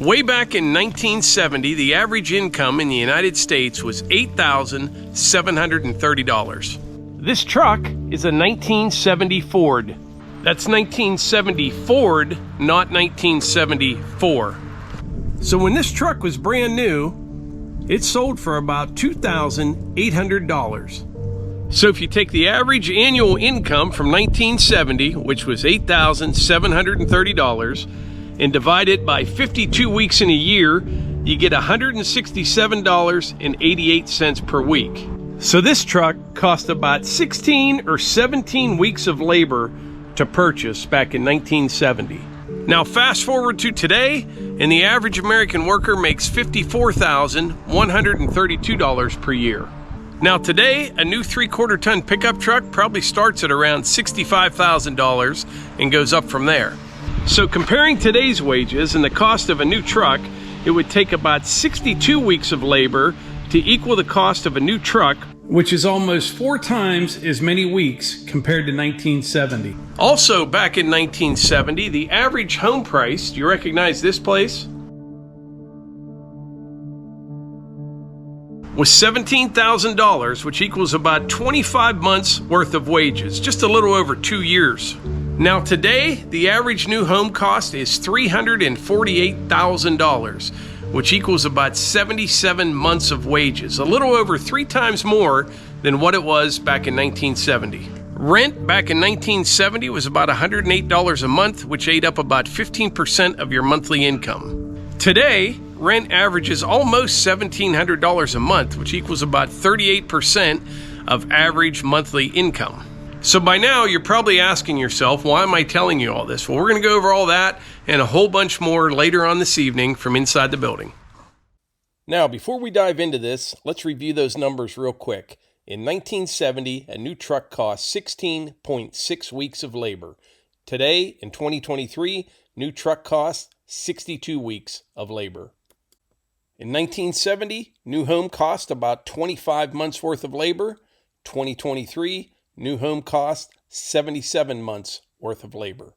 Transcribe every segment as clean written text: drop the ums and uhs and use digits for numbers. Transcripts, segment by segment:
Way back in 1970, the average income in the United States was $8,730. This truck is a 1970 Ford. That's 1970 Ford, not 1974. So when this truck was brand new, it sold for about $2,800. So if you take the average annual income from 1970, which was $8,730, and divide it by 52 weeks in a year, you get $167.88 per week. So this truck cost about 16 or 17 weeks of labor to purchase back in 1970. Now fast forward to today, and the average American worker makes $54,132 per year. Now today, a new 3/4 ton pickup truck probably starts at around $65,000 and goes up from there. So comparing today's wages and the cost of a new truck, it would take about 62 weeks of labor to equal the cost of a new truck, which is almost 4 times as many weeks compared to 1970. Also, back in 1970, the average home price, do you recognize this place? Was $17,000, which equals about 25 months worth of wages, just a little over 2 years. Now today, the average new home cost is $348,000, which equals about 77 months of wages, a little over 3 times more than what it was back in 1970. Rent back in 1970 was about $108 a month, which ate up about 15% of your monthly income. Today, rent averages almost $1,700 a month, which equals about 38% of average monthly income. So by now, you're probably asking yourself, why am I telling you all this? Well, we're going to go over all that and a whole bunch more later on this evening from inside the building. Now, before we dive into this, let's review those numbers real quick. In 1970, a new truck cost 16.6 weeks of labor. Today, in 2023, new truck costs 62 weeks of labor. In 1970, new home cost about 25 months worth of labor. 2023, new home cost 77 months worth of labor.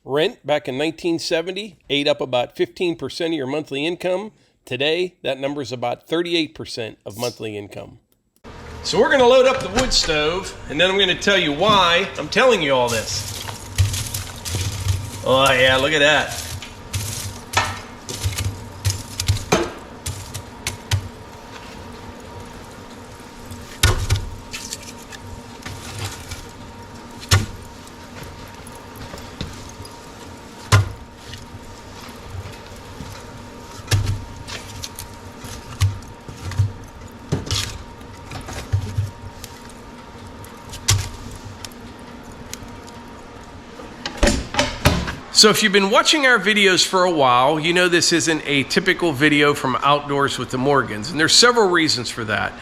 Rent back in 1970 ate up about 15% of your monthly income. Today, that number is about 38% of monthly income. So we're going to load up the wood stove, and then I'm going to tell you why I'm telling you all this. Oh yeah, look at that. So if you've been watching our videos for a while, you know this isn't a typical video from Outdoors with the Morgans, and there's several reasons for that.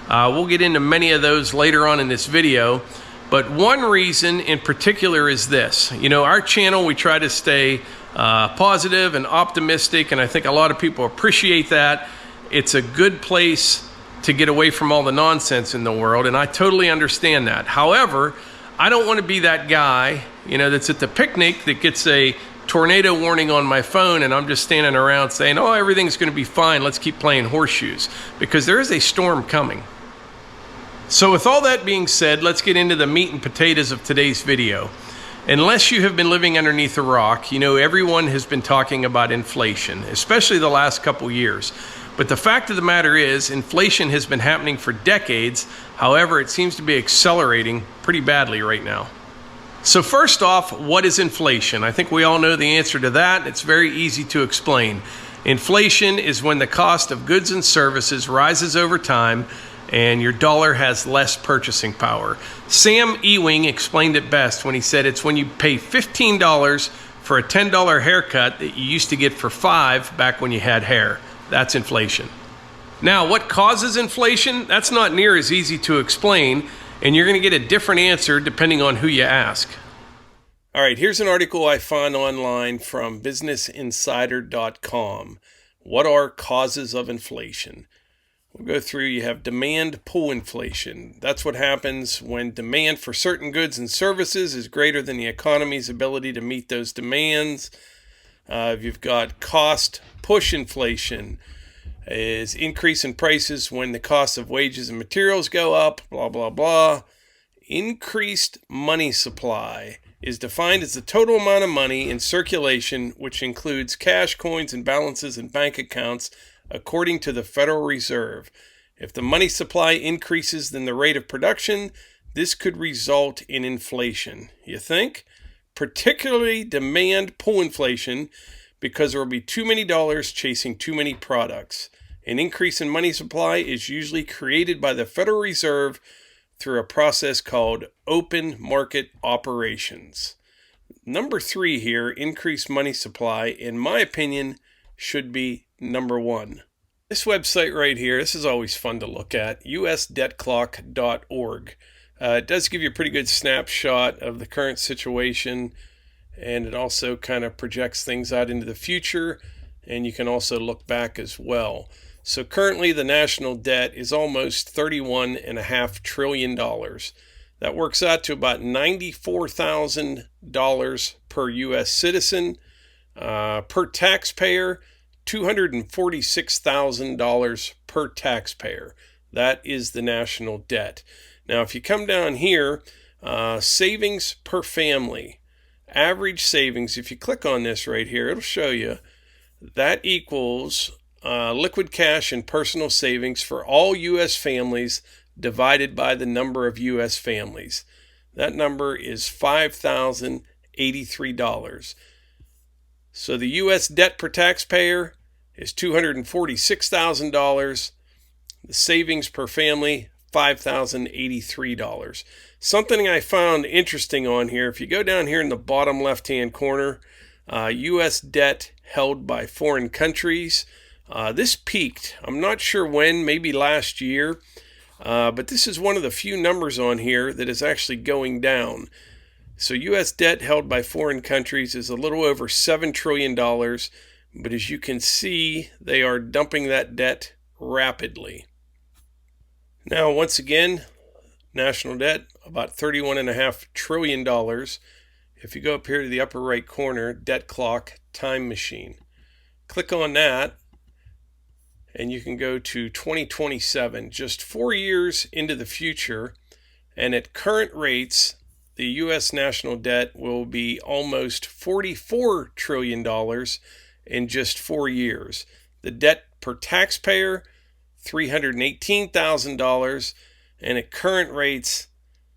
We'll get into many of those later on in this video, but one reason in particular is this. You know, our channel, we try to stay positive and optimistic, and I think a lot of people appreciate that. It's a good place to get away from all the nonsense in the world, and I totally understand that. However, I don't want to be that guy, you know, that's at the picnic that gets a tornado warning on my phone and I'm just standing around saying, oh, everything's going to be fine, let's keep playing horseshoes, because there is a storm coming. So with all that being said, let's get into the meat and potatoes of today's video. Unless you have been living underneath a rock, you know everyone has been talking about inflation, especially the last couple years. But the fact of the matter is, inflation has been happening for decades. However, it seems to be accelerating pretty badly right now. So first off, what is inflation? I think we all know the answer to that. It's very easy to explain. Inflation is when the cost of goods and services rises over time and your dollar has less purchasing power. Sam Ewing explained it best when he said it's when you pay $15 for a $10 haircut that you used to get for $5 back when you had hair. That's inflation. Now, what causes inflation? That's not near as easy to explain, and you're going to get a different answer depending on who you ask. All right, here's an article I found online from businessinsider.com. What are causes of inflation? We'll go through. You have demand pull inflation. That's what happens when demand for certain goods and services is greater than the economy's ability to meet those demands. You've got cost push inflation, is increase in prices when the cost of wages and materials go up, blah, blah, blah. Increased money supply is defined as the total amount of money in circulation, which includes cash, coins, and balances in bank accounts, according to the Federal Reserve. If the money supply increases than the rate of production, this could result in inflation. You think? Particularly demand pull inflation, because there will be too many dollars chasing too many products. An increase in money supply is usually created by the Federal Reserve through a process called open market operations. Number 3 here, increased money supply, in my opinion, should be number 1. This website right here, this is always fun to look at, usdebtclock.org. It does give you a pretty good snapshot of the current situation, and it also kind of projects things out into the future, and you can also look back as well. So currently the national debt is almost $31.5 trillion. That works out to about $94,000 per U.S. citizen. Per taxpayer, $246,000 per taxpayer. That is the national debt. Now, if you come down here, savings per family, average savings, if you click on this right here, it'll show you that equals liquid cash and personal savings for all U.S. families divided by the number of U.S. families. That number is $5,083. So the U.S. debt per taxpayer is $246,000. The savings per family, $5,083. Something I found interesting on here, if you go down here in the bottom left-hand corner, U.S. debt held by foreign countries. This peaked, I'm not sure when, maybe last year, but this is one of the few numbers on here that is actually going down. So U.S. debt held by foreign countries is a little over $7 trillion, but as you can see, they are dumping that debt rapidly. Now, once again, national debt, about $31.5 trillion. If you go up here to the upper right corner, debt clock, time machine. Click on that, and you can go to 2027, just 4 years into the future, and at current rates, the U.S. national debt will be almost $44 trillion in just 4 years. The debt per taxpayer, $318,000, and at current rates,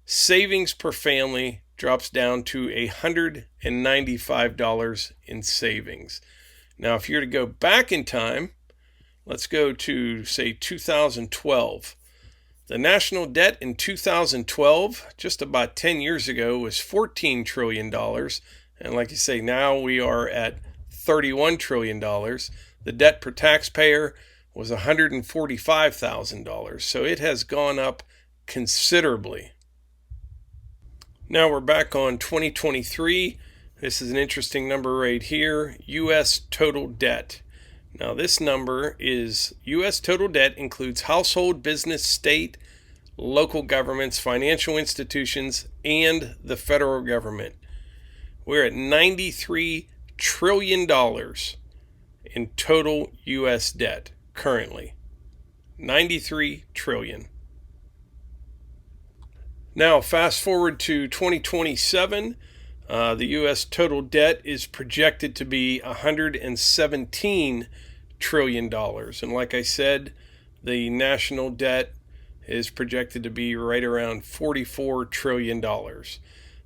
savings per family drops down to $195 in savings. Now, if you're to go back in time, let's go to, say, 2012. The national debt in 2012, just about 10 years ago, was $14 trillion. And like you say, now we are at $31 trillion. The debt per taxpayer was $145,000. So it has gone up considerably. Now we're back on 2023. This is an interesting number right here. U.S. total debt. Now this number is U.S. total debt includes household, business, state, local governments, financial institutions, and the federal government. We're at $93 trillion in total U.S. debt currently. 93 trillion. Now fast forward to 2027. The U.S. total debt is projected to be $117 trillion. And like I said, the national debt is projected to be right around $44 trillion.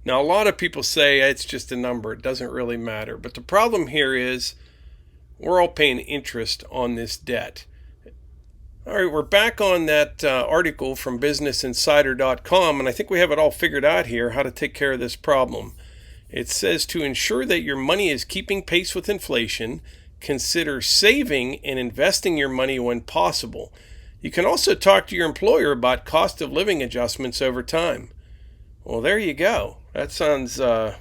Now, a lot of people say it's just a number. It doesn't really matter. But the problem here is we're all paying interest on this debt. All right, we're back on that article from BusinessInsider.com, and I think we have it all figured out here, how to take care of this problem. It says to ensure that your money is keeping pace with inflation, consider saving and investing your money when possible. You can also talk to your employer about cost of living adjustments over time. Well, there you go. That sounds... Now,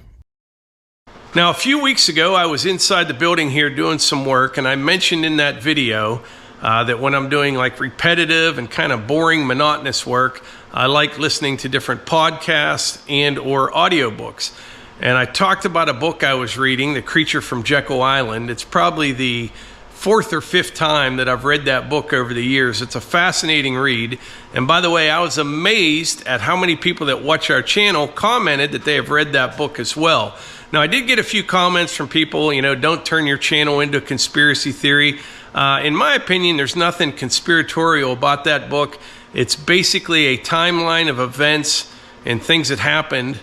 a few weeks ago, I was inside the building here doing some work, and I mentioned in that video that when I'm doing like repetitive and kind of boring, monotonous work, I like listening to different podcasts and or audiobooks. And I talked about a book I was reading, The Creature from Jekyll Island. It's probably the fourth or fifth time that I've read that book over the years. It's a fascinating read. And by the way, I was amazed at how many people that watch our channel commented that they have read that book as well. Now, I did get a few comments from people, you know, don't turn your channel into a conspiracy theory. In my opinion, there's nothing conspiratorial about that book. It's basically a timeline of events and things that happened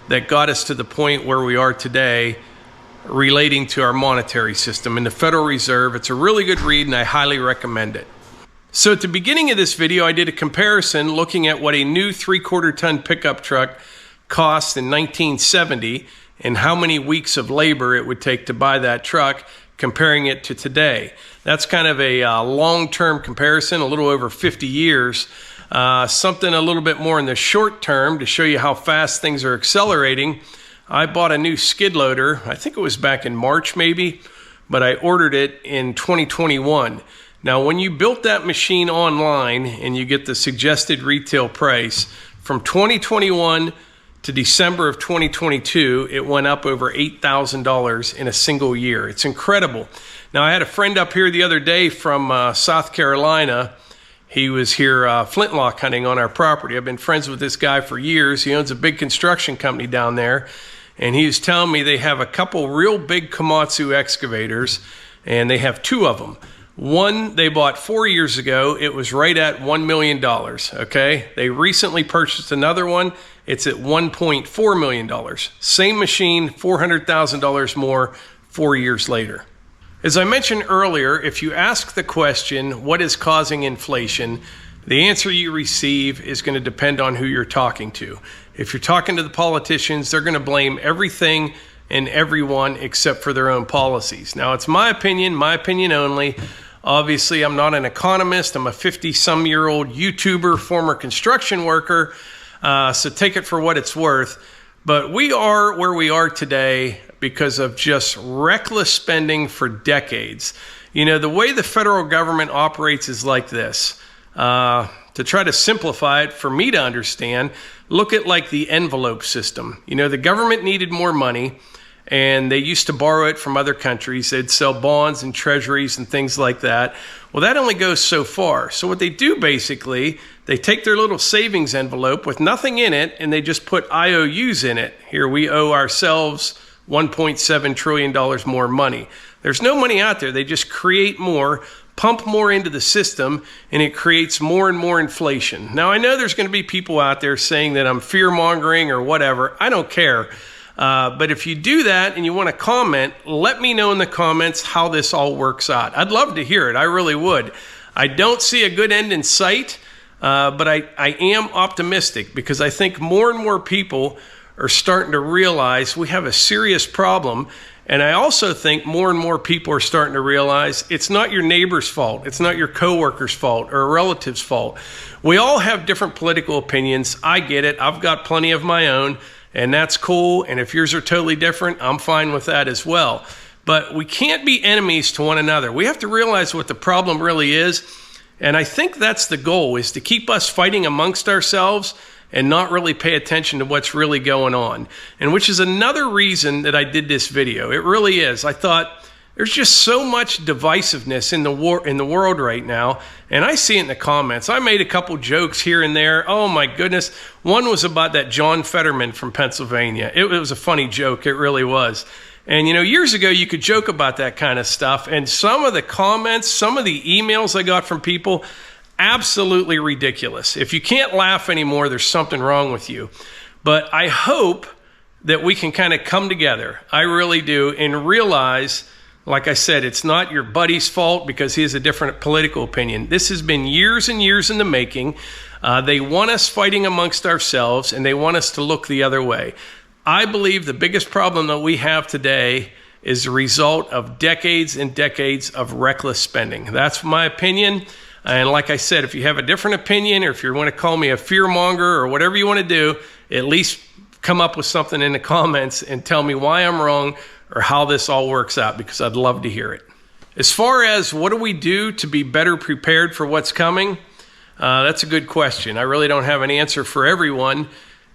that got us to the point where we are today relating to our monetary system and the Federal Reserve. It's a really good read and I highly recommend it. So at the beginning of this video, I did a comparison looking at what a new 3/4 ton pickup truck cost in 1970 and how many weeks of labor it would take to buy that truck, comparing it to today. That's kind of a long-term comparison, a little over 50 years. Something a little bit more in the short term to show you how fast things are accelerating. I bought a new skid loader, I think it was back in March maybe, but I ordered it in 2021. Now, when you built that machine online and you get the suggested retail price, from 2021 to December of 2022, it went up over $8,000 in a single year. It's incredible. Now, I had a friend up here the other day from South Carolina. He was here flintlock hunting on our property. I've been friends with this guy for years. He owns a big construction company down there. And he was telling me they have a couple real big Komatsu excavators, and they have two of them. One they bought 4 years ago. It was right at $1 million, okay? They recently purchased another one. It's at $1.4 million. Same machine, $400,000 more 4 years later. As I mentioned earlier, if you ask the question, what is causing inflation, the answer you receive is going to depend on who you're talking to. If you're talking to the politicians, they're going to blame everything and everyone except for their own policies. Now, it's my opinion only. Obviously, I'm not an economist. I'm a 50-some-year-old YouTuber, former construction worker, so take it for what it's worth. But we are where we are today because of just reckless spending for decades. You know, the way the federal government operates is like this. To try to simplify it for me to understand, look at like the envelope system. You know, the government needed more money and they used to borrow it from other countries. They'd sell bonds and treasuries and things like that. Well, that only goes so far. So what they do basically, they take their little savings envelope with nothing in it and they just put IOUs in it. Here we owe ourselves $1.7 trillion more money. There's no money out there. They just create more, pump more into the system, and it creates more and more inflation. Now, I know there's going to be people out there saying that I'm fear-mongering or whatever. I don't care. But if you do that and you want to comment, let me know in the comments how this all works out. I'd love to hear it. I really would. I don't see a good end in sight, but I am optimistic because I think more and more people are starting to realize we have a serious problem. And I also think more and more people are starting to realize it's not your neighbor's fault. It's not your coworker's fault or a relative's fault. We all have different political opinions. I get it. I've got plenty of my own, and that's cool. And if yours are totally different, I'm fine with that as well. But we can't be enemies to one another. We have to realize what the problem really is. And I think that's the goal, is to keep us fighting amongst ourselves and not really pay attention to what's really going on. And which is another reason that I did this video. It really is. I thought there's just so much divisiveness in the world right now. And I see it in the comments. I made a couple jokes here and there. Oh my goodness. One was about that John Fetterman from Pennsylvania. It was a funny joke. It really was. And you know, years ago you could joke about that kind of stuff. And some of the comments, some of the emails I got from people, absolutely ridiculous. If you can't laugh anymore, there's something wrong with you. But I hope that we can kind of come together. I really do, and realize, like I said, it's not your buddy's fault because he has a different political opinion. This has been years and years in the making. They want us fighting amongst ourselves, and they want us to look the other way. I believe the biggest problem that we have today is the result of decades and decades of reckless spending. That's my opinion. And like I said, if you have a different opinion, or if you want to call me a fearmonger or whatever you want to do, at least come up with something in the comments and tell me why I'm wrong or how this all works out, because I'd love to hear it. As far as what do we do to be better prepared for what's coming, that's a good question. I really don't have an answer for everyone.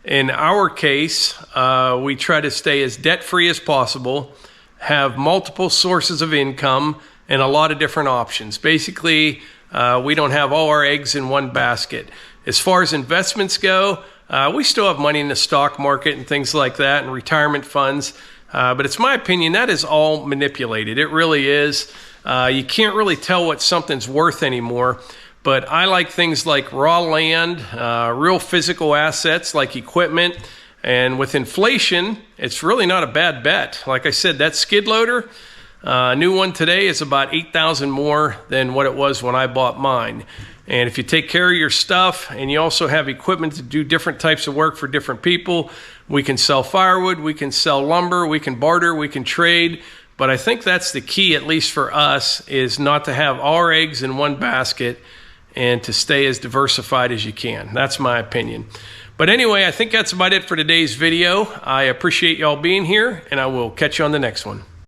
In our case, we try to stay as debt-free as possible, have multiple sources of income, and a lot of different options. Basically, we don't have all our eggs in one basket. As far as investments go, we still have money in the stock market and things like that, and retirement funds. But it's my opinion that is all manipulated. It really is. You can't really tell what something's worth anymore. But I like things like raw land, real physical assets like equipment. And with inflation, it's really not a bad bet. Like I said, that skid loader, a new one today is about $8,000 more than what it was when I bought mine. And if you take care of your stuff and you also have equipment to do different types of work for different people, we can sell firewood, we can sell lumber, we can barter, we can trade. But I think that's the key, at least for us, is not to have all our eggs in one basket and to stay as diversified as you can. That's my opinion. But anyway, I think that's about it for today's video. I appreciate y'all being here, and I will catch you on the next one.